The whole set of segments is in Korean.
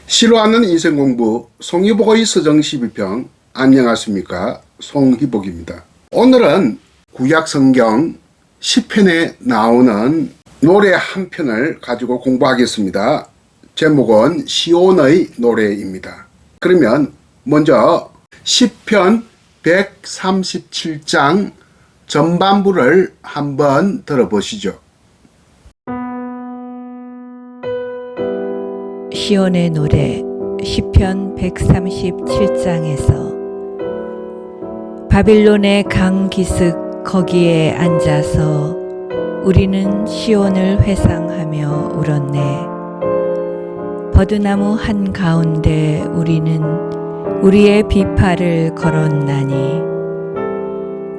싫어하는 인생공부 송희복의 서정 12평. 안녕하십니까, 송희복입니다. 오늘은 구약성경 10편에 나오는 노래 한 편을 가지고 공부하겠습니다. 제목은 시온의 노래입니다. 그러면 먼저 10편 137장 전반부를 한번 들어보시죠. 시온의 노래 시편 137장에서 바빌론의 강 기슭 거기에 앉아서 우리는 시온을 회상하며 울었네. 버드나무 한가운데 우리는 우리의 비파를 걸었나니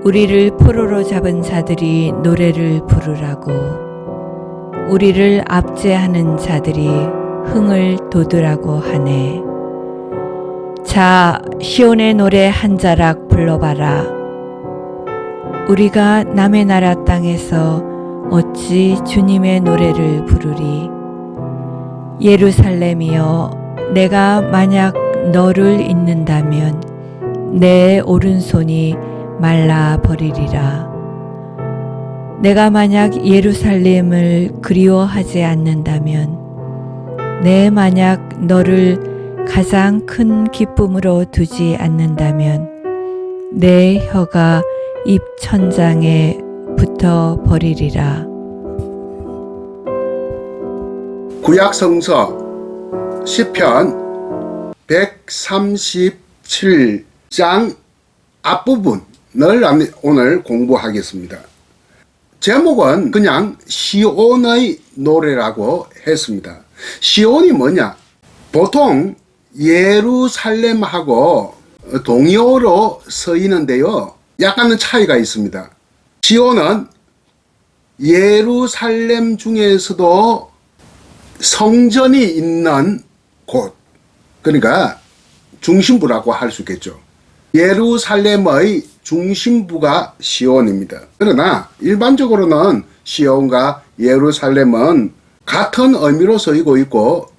우리를 포로로 잡은 자들이 노래를 부르라고 우리를 압제하는 자들이 흥을 돋으라고 하네. 자, 시온의 노래 한 자락 불러봐라. 우리가 남의 나라 땅에서 어찌 주님의 노래를 부르리. 예루살렘이여, 내가 만약 너를 잊는다면 내 오른손이 말라버리리라. 내가 만약 예루살렘을 그리워하지 않는다면 내 만약 너를 가장 큰 기쁨으로 두지 않는다면 내 혀가 입 천장에 붙어 버리리라. 구약성서 시편 137장 앞부분을 오늘 공부하겠습니다. 제목은 그냥 시온의 노래라고 했습니다. 시온이 뭐냐? 보통 예루살렘하고 동의어로 쓰이는데요, 약간의 차이가 있습니다. 시온은 예루살렘 중에서도 성전이 있는 곳, 그러니까 중심부라고 할 수 있겠죠. 예루살렘의 중심부가 시온입니다. 그러나 일반적으로는 시온과 예루살렘은 같은 의미로 쓰이고 있고,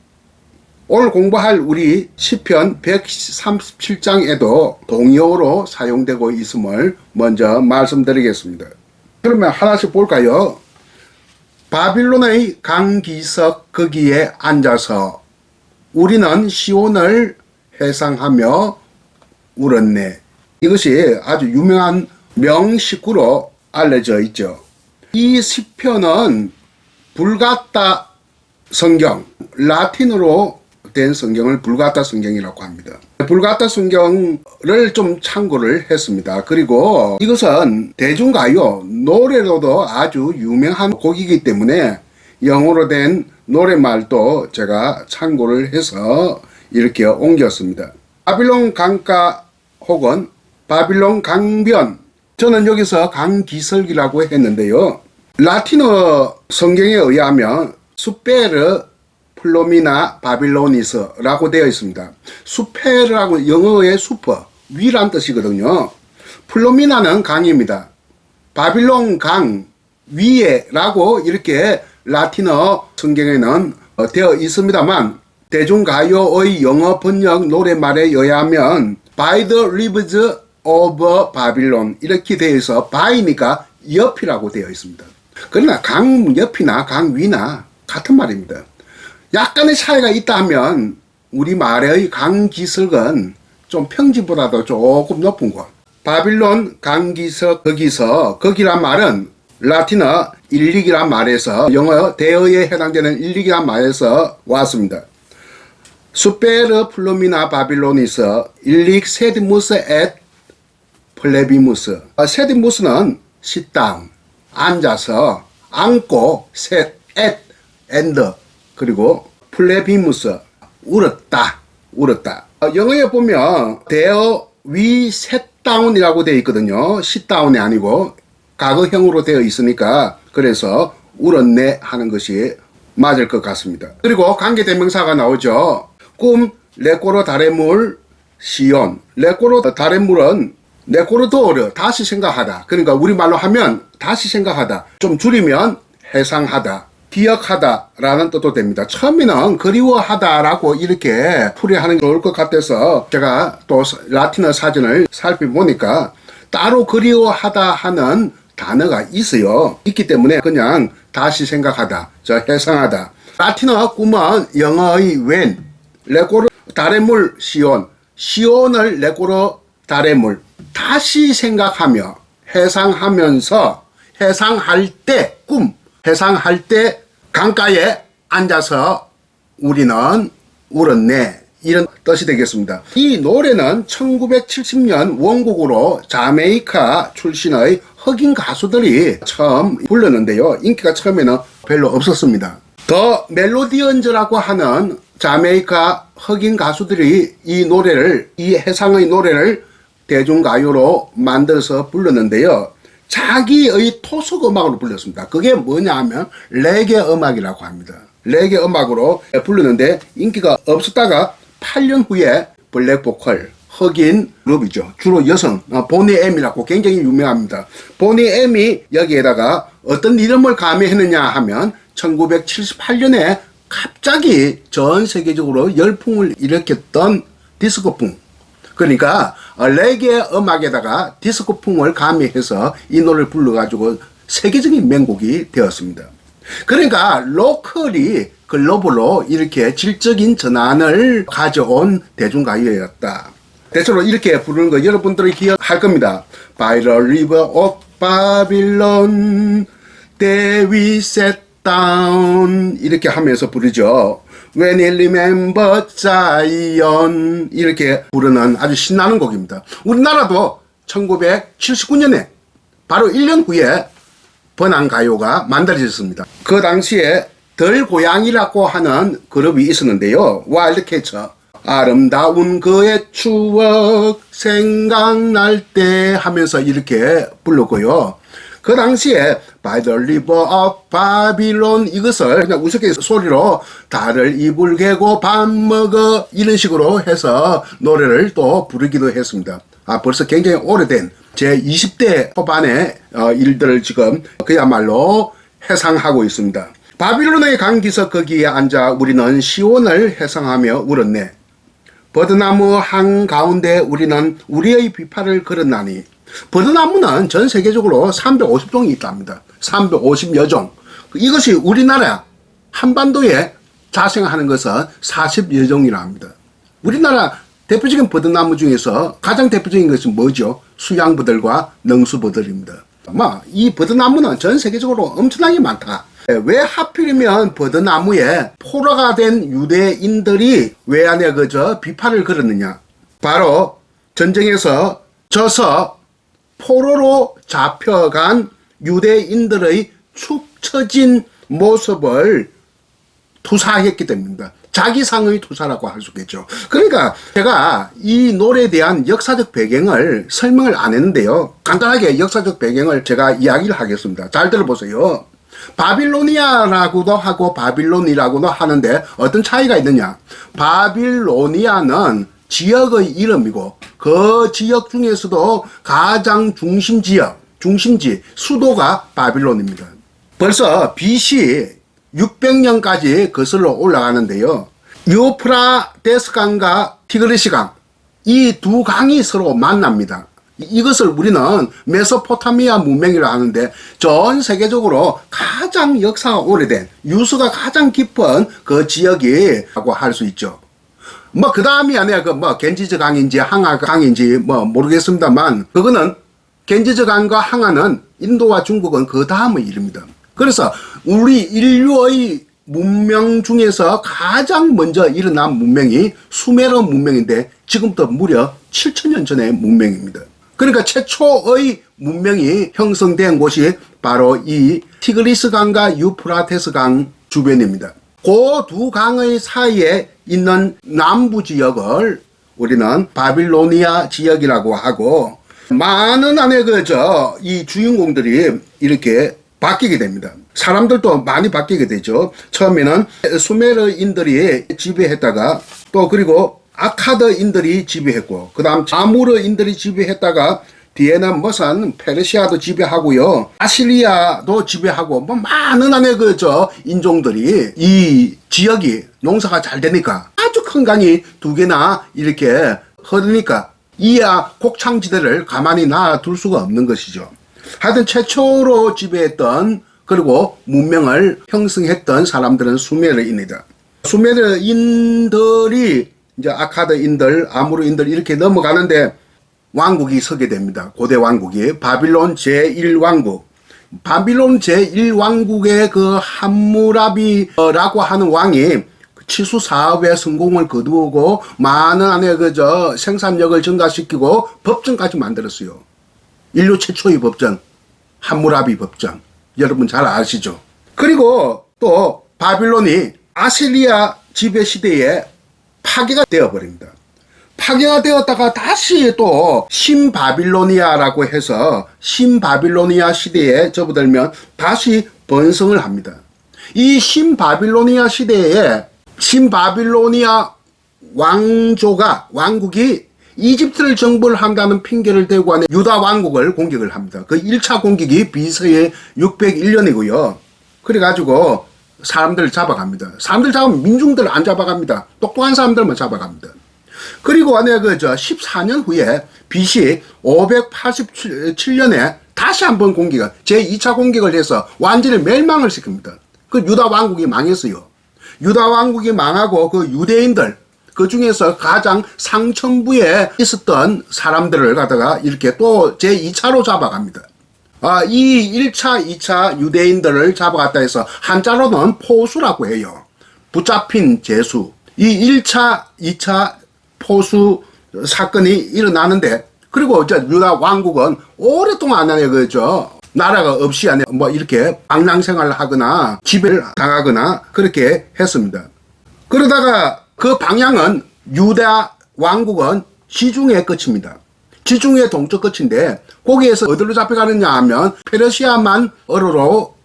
오늘 공부할 우리 시편 137장에도 동의어로 사용되고 있음을 먼저 말씀드리겠습니다. 그러면 하나씩 볼까요? 바빌론의 강 기슭 거기에 앉아서 우리는 시온을 회상하며 울었네. 이것이 아주 유명한 명식구로 알려져 있죠. 이 시편은 불가타 성경, 라틴어로 된 성경을 불가타 성경이라고 합니다. 불가타 성경을 좀 참고를 했습니다. 그리고 이것은 대중가요, 노래로도 아주 유명한 곡이기 때문에 영어로 된 노래말도 제가 참고를 해서 이렇게 옮겼습니다. 바빌론 강가 혹은 바빌론 강변, 저는 여기서 강기슭이라고 했는데요, 라틴어 성경에 의하면 수페르 플로미나 바빌로니스라고 되어 있습니다. 수페르라고 영어의 슈퍼, 위란 뜻이거든요. 플로미나는 강입니다. 바빌론 강 위에라고 이렇게 라틴어 성경에는 되어 있습니다만, 대중가요의 영어 번역 노래말에 의하면 By the rivers of Babylon 이렇게 되어 있어 by니까 옆이라고 되어 있습니다. 그러나 강 옆이나 강 위나 같은 말입니다. 약간의 차이가 있다면 우리말의 강 기슭은 좀 평지보다도 조금 높은 곳, 바빌론 강 기슭 거기란 말은 라틴어 일릭이란 말에서 영어 대어에 해당되는 일릭이란 말에서 왔습니다. 수페르 플루미나 바빌로니스 일릭 세디무스 앳 플레비무스. 세디무스는 sit down, 앉아서, 앉고, 셋, 앳, and, 그리고 플레비무스, 울었다. 영어에 보면 there we sat down이라고 되어 있거든요. sit down이 아니고 과거형으로 되어 있으니까 그래서 울었네 하는 것이 맞을 것 같습니다. 그리고 관계대명사가 나오죠. 꿈 레꼬로 다레물 시온. 레꼬로 다레물은 레꼬르도르, 다시 생각하다. 그러니까 우리말로 하면 다시 생각하다. 좀 줄이면 회상하다. 기억하다라는 뜻도 됩니다. 처음에는 그리워하다라고 이렇게 풀이하는 게 좋을 것 같아서 제가 또 라틴어 사전을 살펴보니까 따로 그리워하다 하는 단어가 있어요. 있기 때문에 그냥 다시 생각하다, 회상하다. 라틴어 꿈은 영어의 when, 레고르 다레물 시온, 시온을 레고르 다레물. 다시 생각하며 회상하면서 회상할 때 꿈, 회상할 때 강가에 앉아서 우리는 울었네. 이런 뜻이 되겠습니다. 이 노래는 1970년 원곡으로 자메이카 출신의 흑인 가수들이 처음 불렀는데요. 인기가 처음에는 별로 없었습니다. 더 멜로디언즈라고 하는 자메이카 흑인 가수들이 이 해상의 노래를 대중가요로 만들어서 불렀는데요. 자기의 토속 음악으로 불렀습니다. 그게 뭐냐 하면 레게 음악이라고 합니다. 레게 음악으로 불렀는데 인기가 없었다가 8년 후에 블랙보컬 흑인 그룹이죠. 주로 여성 보니 M이라고 굉장히 유명합니다. 보니 M이 여기에다가 어떤 이름을 가미했느냐 하면 1978년에 갑자기 전 세계적으로 열풍을 일으켰던 디스코풍, 그러니까 레게 음악에다가 디스코풍을 가미해서 이 노래를 불러가지고 세계적인 명곡이 되었습니다. 그러니까 로컬이 글로벌로 이렇게 질적인 전환을 가져온 대중가요였다. 대체로 이렇게 부르는 거 여러분들이 기억할 겁니다. By the river of Babylon, there we sat down. 이렇게 하면서 부르죠. When I remember Zion. 이렇게 부르는 아주 신나는 곡입니다. 우리나라도 1979년에 바로 1년 후에 번안가요가 만들어졌습니다. 그 당시에 덜고양이라고 하는 그룹이 있었는데요. 와일드캐쳐. 아름다운 그의 추억 생각날 때 하면서 이렇게 불렀고요. 그 당시에 By the river of Babylon 이것을 그냥 우스갯소리로 달을 이불 개고 밥 먹어 이런 식으로 해서 노래를 또 부르기도 했습니다. 벌써 굉장히 오래된 제 20대 초반의 일들을 지금 그야말로 회상하고 있습니다. 바빌론의 강기석 거기에 앉아 우리는 시온을 회상하며 울었네. 버드나무 한가운데 우리는 우리의 비파를 걸었나니. 버드나무는 전 세계적으로 350종이 있답니다. 350여 종. 이것이 우리나라 한반도에 자생하는 것은 40여 종이라 합니다. 우리나라 대표적인 버드나무 중에서 가장 대표적인 것은 뭐죠? 수양버들과 능수버들입니다. 이 버드나무는 전 세계적으로 엄청나게 많다. 왜 하필이면 버드나무에 포로가 된 유대인들이 왜 안에 비파를 걸었느냐? 바로 전쟁에서 져서 포로로 잡혀간 유대인들의 축 처진 모습을 투사했기 때문입니다. 자기상의 투사라고 할 수 있겠죠. 그러니까 제가 이 노래에 대한 역사적 배경을 설명을 안 했는데요. 간단하게 역사적 배경을 제가 이야기를 하겠습니다. 잘 들어보세요. 바빌로니아라고도 하고 바빌론이라고도 하는데 어떤 차이가 있느냐? 바빌로니아는 지역의 이름이고 그 지역 중에서도 가장 중심지, 수도가 바빌론입니다. 벌써 BC 600년까지 거슬러 올라가는데요. 유프라데스 강과 티그리스 강, 이 두 강이 서로 만납니다. 이것을 우리는 메소포타미아 문명이라 하는데 전 세계적으로 가장 역사가 오래된, 유수가 가장 깊은 그 지역이라고 할 수 있죠. 그 다음이 아니라 겐지즈 강인지 항하 강인지 모르겠습니다만 그거는 겐지즈 강과 항하는 인도와 중국은 그 다음의 일입니다. 그래서 우리 인류의 문명 중에서 가장 먼저 일어난 문명이 수메르 문명인데 지금부터 무려 7,000년 전의 문명입니다. 그러니까 최초의 문명이 형성된 곳이 바로 이 티그리스 강과 유프라테스 강 주변입니다. 그 두 강의 사이에 있는 남부 지역을 우리는 바빌로니아 지역이라고 하고 많은 이 주인공들이 이렇게 바뀌게 됩니다. 사람들도 많이 바뀌게 되죠. 처음에는 수메르인들이 지배했다가 또 그리고 아카드인들이 지배했고 그 다음 아무르인들이 지배했다가 뒤에는 무슨 페르시아도 지배하고요, 아시리아도 지배하고 뭐 많은 안에 인종들이 이 지역이 농사가 잘 되니까 아주 큰 강이 두 개나 이렇게 흐르니까 이야 곡창지대를 가만히 놔둘 수가 없는 것이죠. 하여튼 최초로 지배했던 그리고 문명을 형성했던 사람들은 수메르인이다. 수메르인들이 이제 아카드인들, 아무르인들 이렇게 넘어가는데 왕국이 서게 됩니다. 고대 왕국이 바빌론 제1왕국. 바빌론 제1왕국의 그 함무라비라고 하는 왕이 치수 사업의 성공을 거두고 많은 안에 생산력을 증가시키고 법전까지 만들었어요. 인류 최초의 법전, 함무라비 법전. 여러분 잘 아시죠? 그리고 또 바빌론이 아시리아 지배 시대에 파괴가 되어버립니다. 파괴가 되었다가 다시 또 신바빌로니아라고 해서 신바빌로니아 시대에 접어들면 다시 번성을 합니다. 이 신바빌로니아 시대에 신바빌로니아 왕국이 이집트를 정벌 한다는 핑계를 대고 하는 유다 왕국을 공격을 합니다. 그 1차 공격이 BC에 601년이고요. 그래가지고 사람들을 잡아갑니다. 사람들 잡으면 민중들 안 잡아갑니다. 똑똑한 사람들만 잡아갑니다. 그리고 14년 후에 BC 587년에 다시 한번 공격을, 제2차 공격을 해서 완전히 멸망을 시킵니다. 그 유다 왕국이 망했어요. 유다 왕국이 망하고 그 유대인들, 그 중에서 가장 상층부에 있었던 사람들을 갖다가 이렇게 또 제2차로 잡아갑니다. 이 1차, 2차 유대인들을 잡아갔다 해서 한자로는 포수라고 해요. 붙잡힌 제수. 이 1차, 2차 포수 사건이 일어나는데, 그리고 유다 왕국은 오랫동안 안에 나라가 없이 안에 이렇게 방랑생활을 하거나 지배를 당하거나 그렇게 했습니다. 그러다가 그 방향은 유다 왕국은 지중해 끝입니다. 지중해 동쪽 끝인데 거기에서 어디로 잡혀가느냐 하면 페르시아만 어로로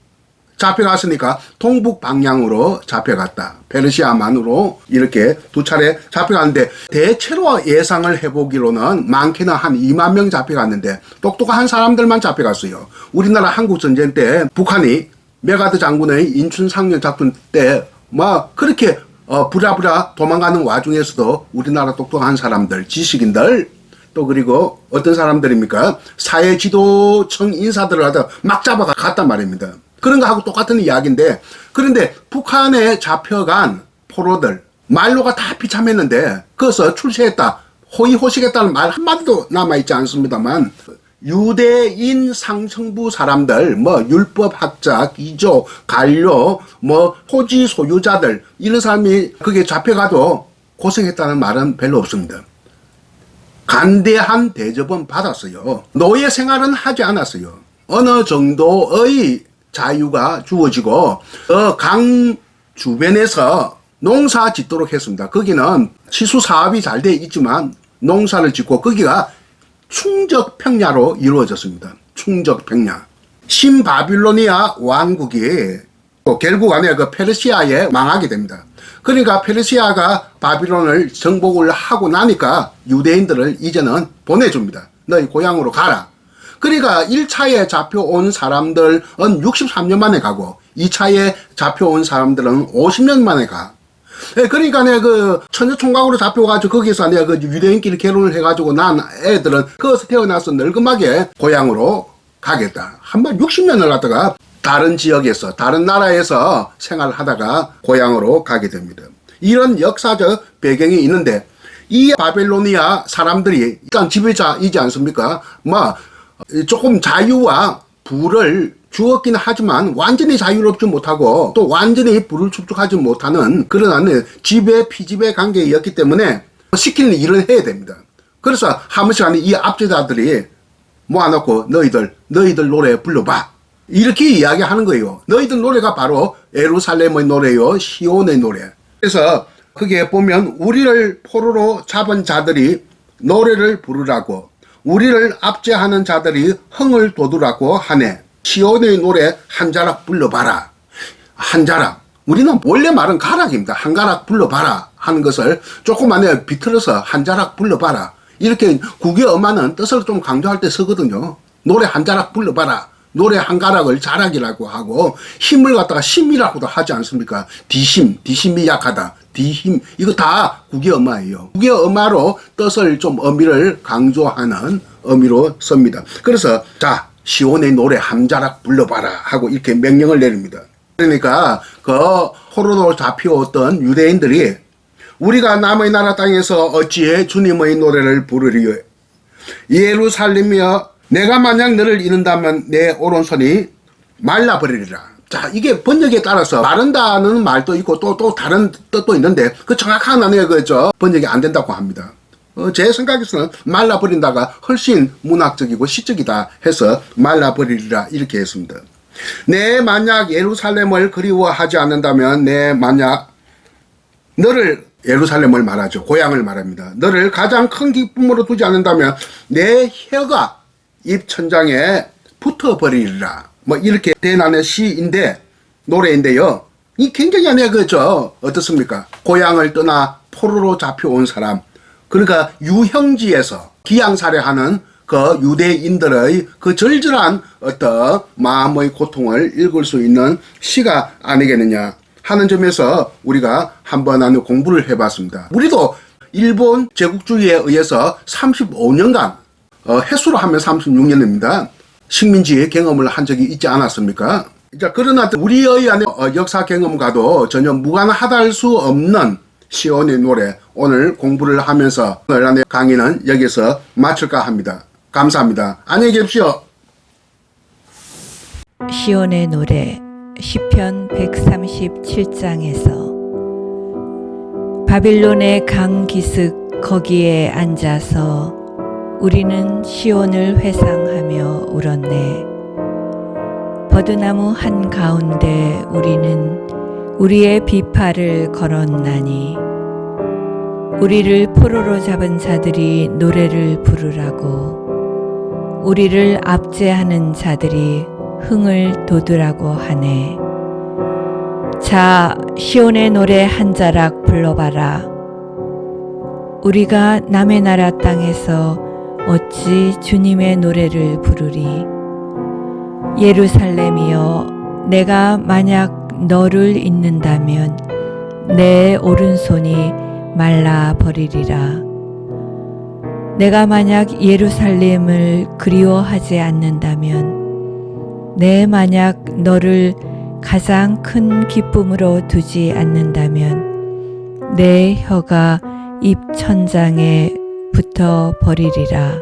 잡혀갔으니까 동북 방향으로 잡혀갔다. 페르시아만으로 이렇게 두 차례 잡혀갔는데 대체로 예상을 해보기로는 많게는 한 2만 명 잡혀갔는데 똑똑한 사람들만 잡혀갔어요. 우리나라 한국전쟁 때 북한이 메가드 장군의 인춘상륙 작전 때 그렇게 부랴부랴 도망가는 와중에서도 우리나라 똑똑한 사람들, 지식인들, 또 그리고 어떤 사람들입니까? 사회지도청 인사들을 하다가 막 잡아갔단 말입니다. 그런 거하고 똑같은 이야기인데, 그런데 북한에 잡혀간 포로들, 말로가 다 비참했는데 그것을 출세했다, 호의호식했다는 말 한마디도 남아있지 않습니다만, 유대인 상층부 사람들, 율법학자, 기조, 관료, 토지 소유자들, 이런 사람이 그게 잡혀가도 고생했다는 말은 별로 없습니다. 간대한 대접은 받았어요. 노예 생활은 하지 않았어요. 어느 정도의 자유가 주어지고 강 주변에서 농사 짓도록 했습니다. 거기는 치수 사업이 잘 돼 있지만 농사를 짓고 거기가 충적평야로 이루어졌습니다. 충적평야. 신바빌로니아 왕국이 결국 안에 페르시아에 망하게 됩니다. 그러니까 페르시아가 바빌론을 정복을 하고 나니까 유대인들을 이제는 보내줍니다. 너희 고향으로 가라. 그러니까 1차에 잡혀온 사람들은 63년 만에 가고 2차에 잡혀온 사람들은 50년 만에 가. 그러니까 처녀총각으로 잡혀가지고 거기서 유대인끼리 결혼을 해가지고 난 애들은 거기서 태어나서 늙음하게 고향으로 가겠다. 한번 60년을 갖다가 다른 지역에서, 다른 나라에서 생활하다가 고향으로 가게 됩니다. 이런 역사적 배경이 있는데, 이 바빌로니아 사람들이 일단 지배자이지 않습니까? 조금 자유와 부를 주었긴 하지만 완전히 자유롭지 못하고 또 완전히 부를 축적하지 못하는 그런 지배 피지배 관계였기 때문에 시키는 일은 해야 됩니다. 그래서 한 번씩 이 압제자들이 모아놓고 너희들 노래 불러봐, 이렇게 이야기하는 거예요. 너희들 노래가 바로 예루살렘의 노래요, 시온의 노래. 그래서 거기에 보면 우리를 포로로 잡은 자들이 노래를 부르라고, 우리를 압제하는 자들이 흥을 돋우라고 하네. 시온의 노래 한 자락 불러봐라. 한 자락. 우리는 원래 말은 가락입니다. 한 가락 불러봐라 하는 것을 조금 비틀어서 한 자락 불러봐라. 이렇게 국의 엄마는 뜻을 좀 강조할 때 쓰거든요. 노래 한 자락 불러봐라. 노래 한 가락을 자락이라고 하고 힘을 갖다가 심이라고도 하지 않습니까? 디심이 약하다. 디힘 이거 다 국의 엄마예요. 국의 엄마로 뜻을 좀 의미를 강조하는 의미로 씁니다. 그래서 자 시온의 노래 한 자락 불러봐라 하고 이렇게 명령을 내립니다. 그러니까 그 포로로 잡혀왔던 유대인들이 우리가 남의 나라 땅에서 어찌해 주님의 노래를 부르리요. 예루살렘이여 내가 만약 너를 잃는다면 내 오른손이 말라버리리라. 자, 이게 번역에 따라서 마른다는 말도 있고 또 다른 뜻도 있는데 그 정확한 단어에 그죠 번역이 안 된다고 합니다. 제 생각에서는 말라버린다가 훨씬 문학적이고 시적이다 해서 말라버리리라 이렇게 했습니다. 내 만약 예루살렘을 그리워하지 않는다면 내 만약 너를 예루살렘을 말하죠. 고향을 말합니다. 너를 가장 큰 기쁨으로 두지 않는다면 내 혀가 입천장에 붙어버리리라. 뭐 이렇게 대난의 시인데 노래인데요. 이 굉장히 그죠 어떻습니까? 고향을 떠나 포로로 잡혀온 사람 그러니까 유형지에서 기양살해하는 그 유대인들의 그 절절한 어떤 마음의 고통을 읽을 수 있는 시가 아니겠느냐 하는 점에서 우리가 한번 나는 공부를 해봤습니다. 우리도 일본 제국주의에 의해서 35년간 해수로 하면 36년입니다. 식민지의 경험을 한 적이 있지 않았습니까? 자, 그러나 우리의 안에 역사 경험과도 전혀 무관하다 할 수 없는 시온의 노래 오늘 공부를 하면서 오늘 안에 강의는 여기서 마칠까 합니다. 감사합니다. 안녕히 계십시오. 시온의 노래 시편 137장에서 바빌론의 강 기슭 거기에 앉아서 우리는 시온을 회상하며 울었네. 버드나무 한가운데 우리는 우리의 비파를 걸었나니 우리를 포로로 잡은 자들이 노래를 부르라고 우리를 압제하는 자들이 흥을 돋으라고 하네. 자, 시온의 노래 한 자락 불러봐라. 우리가 남의 나라 땅에서 어찌 주님의 노래를 부르리. 예루살렘이여 내가 만약 너를 잊는다면 내 오른손이 말라버리리라. 내가 만약 예루살렘을 그리워하지 않는다면 내 만약 너를 가장 큰 기쁨으로 두지 않는다면 내 혀가 입천장에 붙어 버리리라.